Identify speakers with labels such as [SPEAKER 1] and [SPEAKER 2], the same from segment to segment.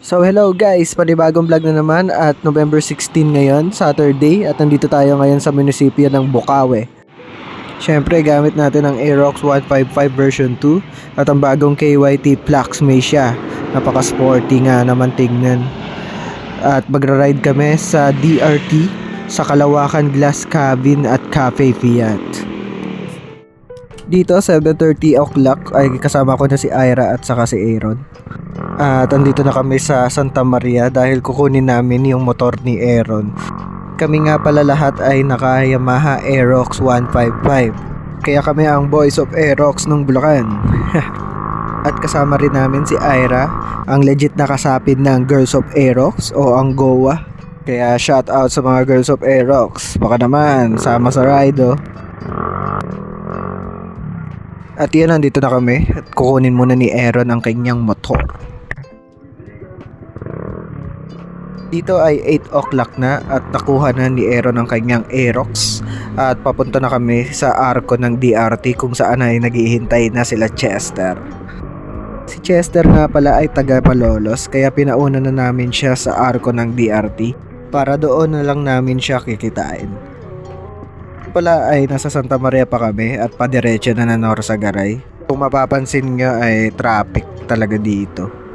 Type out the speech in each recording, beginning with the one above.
[SPEAKER 1] So hello guys, panibagong vlog na naman at November 16 ngayon, Saturday, at nandito tayo ngayon sa munisipyo ng Bocaue. Syempre gamit natin ang Aerox 155 version 2 at ang bagong KYT Flux Masia. Napaka-sporty nga naman tingnan. At magra-ride kami sa DRT sa Kalawakan Glass Cabin at Cafe Fiat. Dito 7:30 o'clock ay kasama ko na si Ira at saka si Aaron. At andito na kami sa Santa Maria dahil kukunin namin yung motor ni Aaron. Kami nga pala lahat ay naka Yamaha Aerox 155. Kaya kami ang Boys of Aerox ng Bulacan. At kasama rin namin si Ira, ang legit na kasapin ng Girls of Aerox o ang GOA. Kaya shout out sa mga Girls of Aerox. Baka naman, sama sa ride oh. At yan, nandito na kami at kukunin muna ni Aaron ang kanyang motor. Dito ay 8 o'clock na at nakuha na ni Aaron ang kanyang Aerox at papunta na kami sa arko ng DRT kung saan ay naghihintay na sila Chester. Si Chester nga pala ay taga Malolos kaya pinauna na namin siya sa arko ng DRT para doon na lang namin siya kikitain. Pala ay nasa Santa Maria pa kami at padiretso na na Norsagaray. Kung mapapansin nyo ay traffic talaga dito.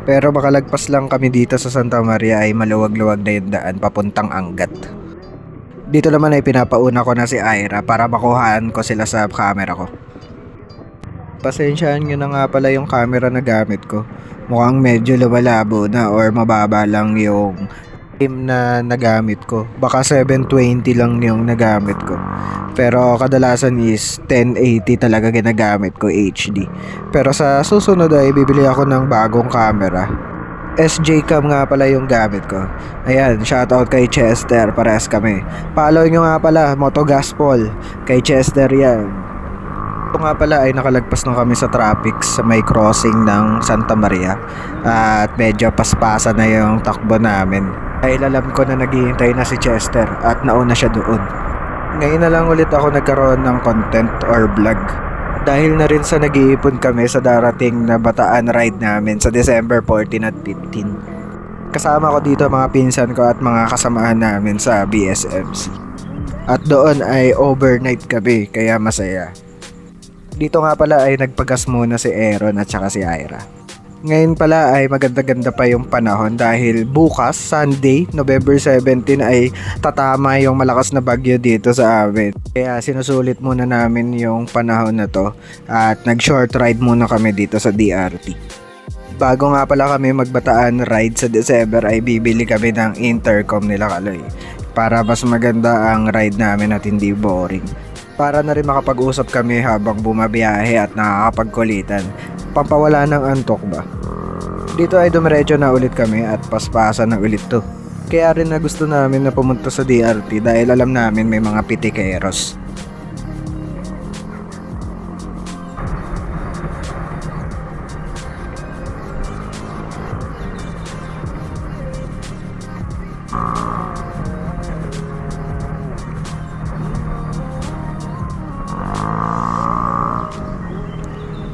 [SPEAKER 1] Pero makalagpas lang kami dito sa Santa Maria ay maluwag-luwag na yung daan papuntang Angat. Dito naman ay pinapauna ko na si Ira para makuhaan ko sila sa camera ko. Pasensyahan nyo na nga pala yung camera na gamit ko. Mukhang medyo lumalabo na or mababa lang yung frame na nagamit ko. Baka 720 lang yung nagamit ko. Pero kadalasan is 1080 talaga ginagamit ko HD. Pero sa susunod ay bibili ako ng bagong camera. SJ Cam nga pala yung gamit ko. Ayan, shoutout kay Chester, parehas kami. Follow nyo nga pala, Motogaspol. Kay Chester yan. Ito nga pala ay nakalagpas na kami sa traffic sa may crossing ng Santa Maria. At medyo paspasa na yung takbo namin. Dahil alam ko na naghihintay na si Chester at nauna siya doon. Ngayon na lang ulit ako nagkaroon ng content or vlog. Dahil na rin sa nag-iipon kami sa darating na Bataan ride namin sa December 14 at 15. Kasama ko dito mga pinsan ko at mga kasamaan namin sa BSMC. At doon ay overnight kami kaya masaya. Dito nga pala ay nagpagas muna si Aaron at saka si Ira. Ngayon pala ay maganda-ganda pa yung panahon dahil bukas, Sunday, November 17 ay tatama yung malakas na bagyo dito sa amin. Kaya sinusulit muna namin yung panahon na to at nag-short ride muna kami dito sa DRT. Bago nga pala kami magbataan ride sa December ay bibili kami ng intercom nila Kaloy para mas maganda ang ride namin at hindi boring. Para na rin makapag-usap kami habang bumabiyahe at nakakapagkulitan. Pampawala ng antok ba? Dito ay dumiretso na ulit kami at paspasa na ulit to. Kaya rin na gusto namin na pumunta sa DRT dahil alam namin may mga pitikeros.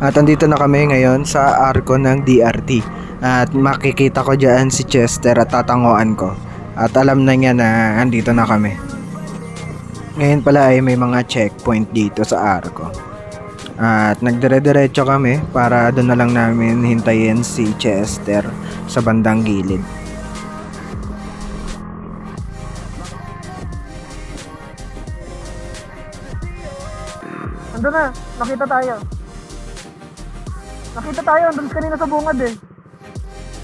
[SPEAKER 1] At andito na kami ngayon sa arko ng DRT. At makikita ko dyan si Chester at tatanguan ko. At alam na niya na andito na kami. Ngayon pala ay may mga checkpoint dito sa arko. At nagdire-diretso kami para doon na lang namin hintayin si Chester sa bandang gilid.
[SPEAKER 2] Ando na, nakita tayo. Nakita tayo, andun kanina sa bungad eh.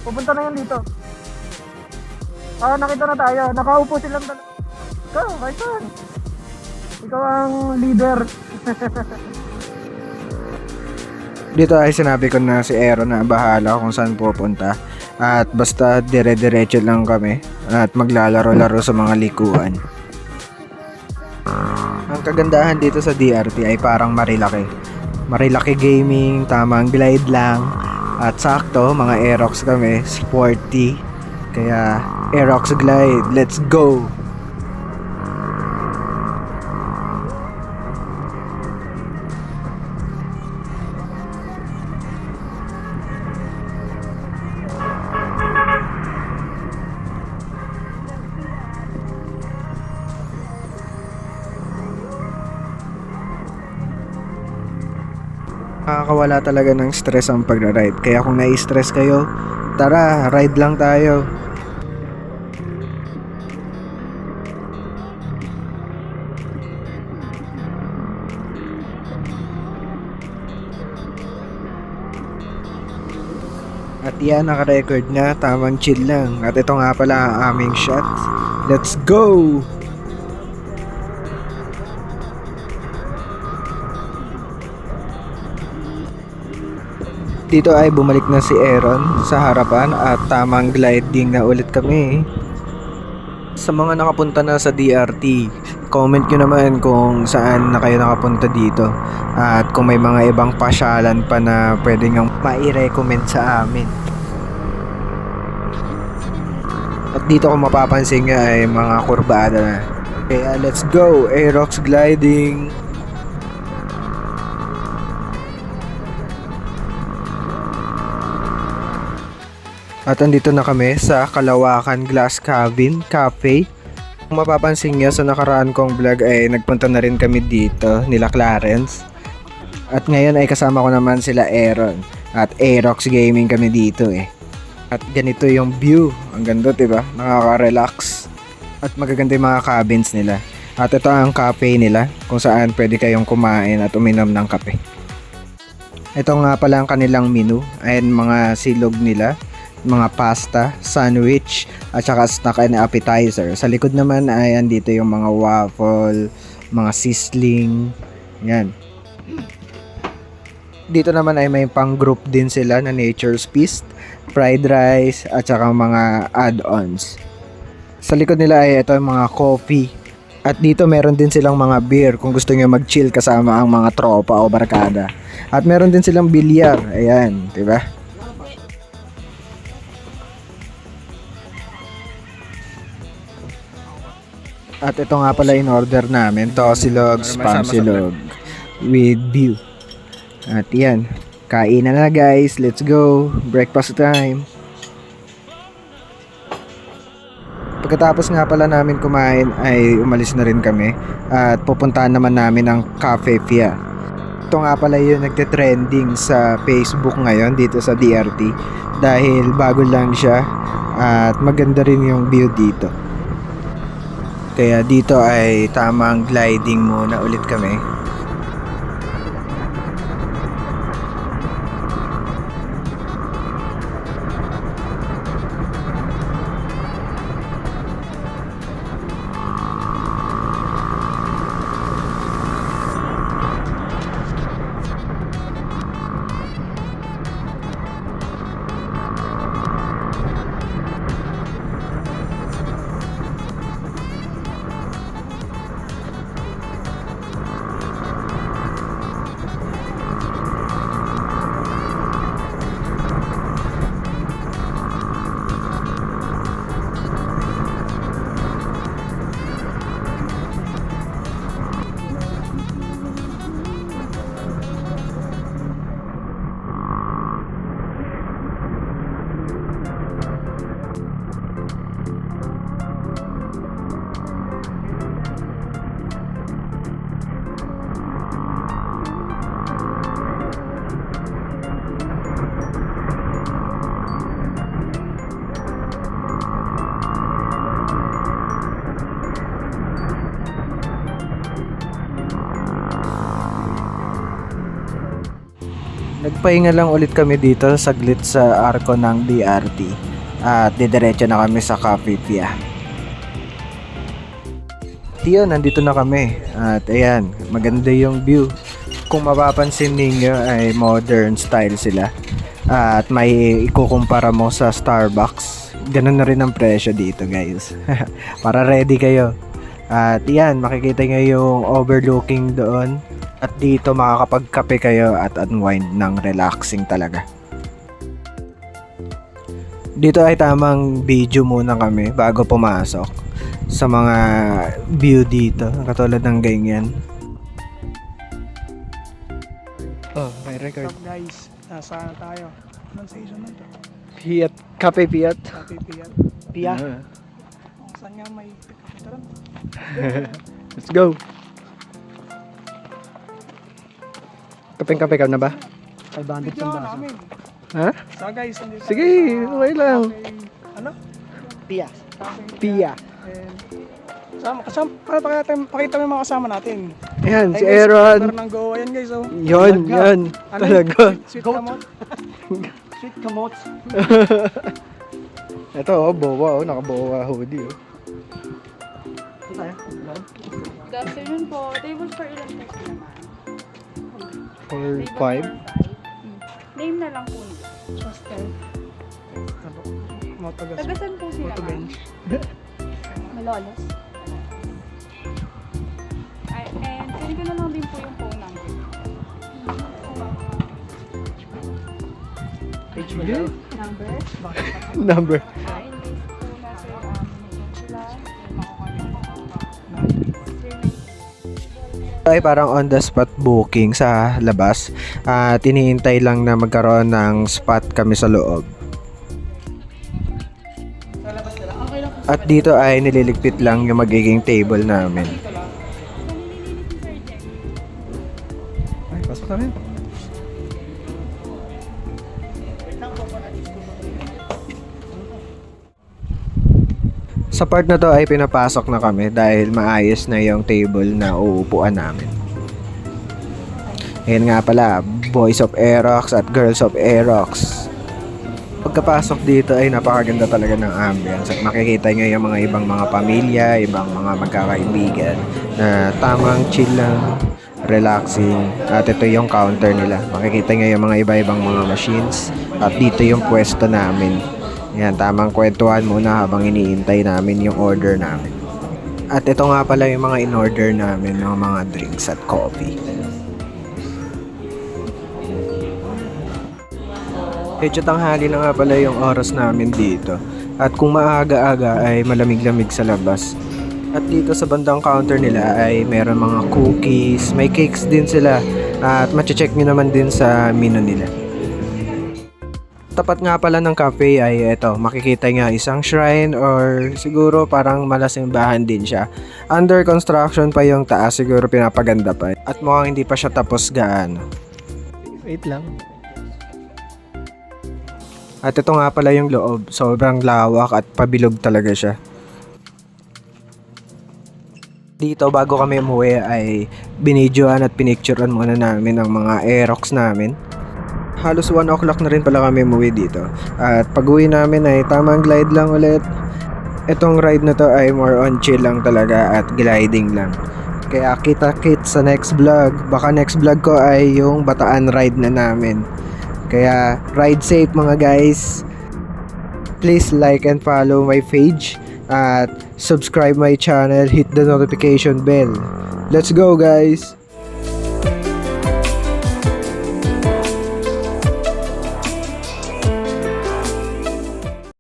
[SPEAKER 2] Pupunta na yan dito. Nakita na tayo. Nakaupo silang dalawa. Ikaw, Baitan. Ikaw ang leader.
[SPEAKER 1] Dito ay sinabi ko na si Aaron na bahala kung saan pupunta. At basta dire-diretso lang kami. At maglalaro-laro sa mga likuan. Ang kagandahan dito sa DRT ay parang Marilaki. Marilaki gaming, tamang glide lang. At sakto, mga Aerox kami, sporty. Kaya Aerox glide, let's go! Nakakawala talaga ng stress ang pagra-ride. Kaya kung nai-stress kayo, tara, ride lang tayo. At yan, naka-record na, tamang chill lang. At ito nga pala ang aming shot. Let's go! Dito ay bumalik na si Aaron sa harapan at tamang gliding na ulit kami. Sa mga nakapunta na sa DRT, comment nyo naman kung saan na kayo nakapunta dito. At kung may mga ibang pasyalan pa na pwede nyo mai-recommend sa amin. At dito kung mapapansin nga ay mga kurbada na. Kaya let's go, Aerox gliding! At andito na kami sa Kalawakan Glass Cabin Cafe. Kung mapapansin nyo sa nakaraan kong vlog ay nagpunta na rin kami dito nila Clarence. At ngayon ay kasama ko naman sila Aaron at Aerox Gaming kami dito eh. At ganito yung view. Ang ganda, diba? Nakaka-relax. At magaganda yung mga cabins nila. At ito ang cafe nila kung saan pwede kayong kumain at uminom ng kape. Ito nga pala ang kanilang menu. Ayan mga silog nila, mga pasta, sandwich, at saka snack and appetizer. Sa likod naman ay andito yung mga waffle, mga sizzling. Yan. Dito naman ay may pang group din sila na Nature's Feast, fried rice, at saka mga add-ons. Sa likod nila ay ito yung mga coffee. At dito meron din silang mga beer kung gusto nyo mag-chill kasama ang mga tropa o barkada. At meron din silang bilyar. Ayan, diba? At ito nga pala in order namin, tosilog, spam silog with view. At yan, kainan na guys, let's go, breakfast time. Pagkatapos nga pala namin kumain ay umalis na rin kami at pupuntahan naman namin ang Cafe Fia. Ito nga pala yung nagte-trending sa Facebook ngayon dito sa DRT dahil bago lang siya at maganda rin yung view dito. Kaya dito ay tamang gliding muna ulit kami. Nagpahinga lang ulit kami dito saglit sa arko ng DRT at didiretso na kami sa Cafe Fia. Tiyo, nandito na kami at ayan, maganda yung view. Kung mapapansin ninyo ay modern style sila at may ikukumpara mo sa Starbucks. Ganun na rin ang presyo dito guys. Para ready kayo. At yan, makikita nyo yung overlooking doon. At dito makakapagkape kayo at unwind ng relaxing talaga. Dito ay tamang video muna kami bago pumasok sa mga view dito. Katulad ng ganyan. Oh, may record.
[SPEAKER 2] What's up guys? Nasaan tayo? Anong season na to?
[SPEAKER 1] Fiat. Cafe Fiat.
[SPEAKER 2] Cafe Pia. Pia?
[SPEAKER 1] Yeah.
[SPEAKER 2] Saan nga may kapitaran?
[SPEAKER 1] Let's go. Kapeng-kape ka na ba?
[SPEAKER 2] 500
[SPEAKER 3] Video namin.
[SPEAKER 1] Ha?
[SPEAKER 3] So guys, nandito
[SPEAKER 1] Sige, okay lang.
[SPEAKER 3] ano?
[SPEAKER 2] Pia.
[SPEAKER 1] Pia.
[SPEAKER 3] Kasama, pakita mo yung mga kasama natin.
[SPEAKER 1] Ayan, si
[SPEAKER 3] guys,
[SPEAKER 1] Aaron.
[SPEAKER 3] meron ng go. Ayan guys, oh.
[SPEAKER 1] Yan.
[SPEAKER 3] Ano?
[SPEAKER 1] Talaga.
[SPEAKER 3] Sweet kamot.
[SPEAKER 2] Sweet kamot.
[SPEAKER 1] Ito, oh, bowa, oh. Nakabowa hoodie, oh.
[SPEAKER 2] Ito tayo.
[SPEAKER 4] Good afternoon po. Table for ilan po sila, ma'am?
[SPEAKER 1] For
[SPEAKER 4] Table
[SPEAKER 1] 5.
[SPEAKER 4] for five. Name na lang po nila. Hostel.
[SPEAKER 3] Motogas.
[SPEAKER 4] Tagasan po sila, ma'am?
[SPEAKER 3] Motobench.
[SPEAKER 4] Malolos. Ay, and send ko na lang din po yung phone number.
[SPEAKER 3] Page mo daw.
[SPEAKER 4] Number?
[SPEAKER 1] Number.
[SPEAKER 4] In case po na sir, nag-in sila, yung makuha niyo.
[SPEAKER 1] Ay parang on the spot booking sa labas at iniintay lang na magkaroon ng spot kami sa loob. At dito ay nililigpit lang yung magiging table namin. Ay, pasok na rin. Sa part na to ay pinapasok na kami dahil maayos na yung table na uupuan namin. Ayan nga pala, Boys of Aerox at Girls of Aerox. Pagkapasok dito ay napakaganda talaga ng ambience at makikita nyo yung mga ibang mga pamilya, ibang mga magkakaibigan na tamang chill lang, relaxing. At ito yung counter nila. Makikita nyo yung mga iba-ibang mga machines at dito yung pwesto namin. Yan, tamang kwentuhan muna habang iniintay namin yung order namin. At ito nga pala yung mga in-order namin ng mga drinks at coffee. Medyo tanghali na nga pala yung oras namin dito. At kung maaga-aga ay malamig-lamig sa labas. At dito sa bandang counter nila ay meron mga cookies, may cakes din sila. At mache-check nyo naman din sa menu nila. Tapat nga pala ng cafe ay eto, makikita nga isang shrine or siguro parang malasimbahan din siya. Under construction pa yung taas, siguro pinapaganda pa. At mukhang hindi pa siya tapos gaano. Wait lang. At ito nga pala yung loob, sobrang lawak at pabilog talaga siya. Dito bago kami umuwi ay binidyoan at pinicturean muna namin ang mga Aerox namin. Halos 1 o'clock na rin pala kami umuwi dito. At pag uwi namin ay tamang glide lang ulit. Itong ride na to ay more on chill lang talaga at gliding lang. Kaya kita-kits sa next vlog. Baka next vlog ko ay yung Bataan ride na namin. Kaya ride safe mga guys. Please like and follow my page. At subscribe my channel. Hit the notification bell. Let's go guys!